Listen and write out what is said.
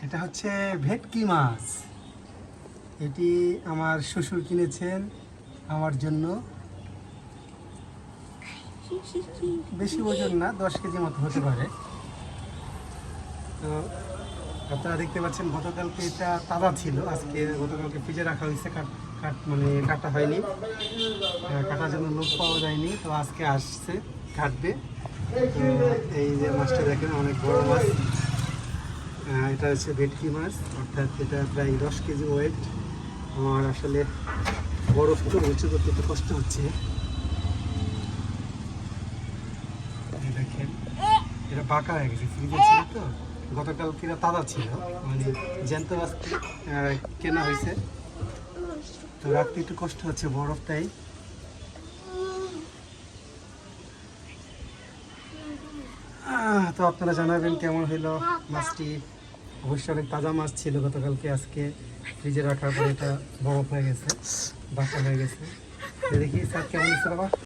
এটা হচ্ছে ভেটকি মাছ। এটি আমার শ্বশুর কিনেছেন আমার জন্য। বেশি ওজন না, 10 কেজি মতো হতে পারে। তো আপনারা দেখতে পাচ্ছেন গতকালকে এটা তাজা ছিল, আজকে গতকালকে ফ্রিজে রাখা হয়েছে, কাটা হয়নি, কাটার জন্য লোক পাওয়া যায়নি। তো আজকে আসছে কাটবে। তো এই যে মাছটা দেখেন, অনেক বড় মাছ। এটা হচ্ছে ভেটকি মাছ, অর্থাৎ এটা প্রায় 10 কেজি ওয়েট। আমার আসলে বরফ তো উঁচু করতে একটু কষ্ট হচ্ছে। দেখেন এটা পাকা হয়ে গেছে, ফ্রিজে ছিল তো গতকাল কিনা তাজা ছিল, মানে জ্যান্ত মাছ কেনা হয়েছে। তো রাখতে একটু কষ্ট হচ্ছে বরফ, তাই। তো আপনারা জানাবেন কেমন হইলো মাছটি। অবশ্যই অনেক তাজা মাছ ছিল গতকালকে, আজকে ফ্রিজে রাখার পরে এটা বরফ হয়ে গেছে, বাঁকা হয়ে গেছে। দেখি স্যার কেমন হচ্ছে বাবা।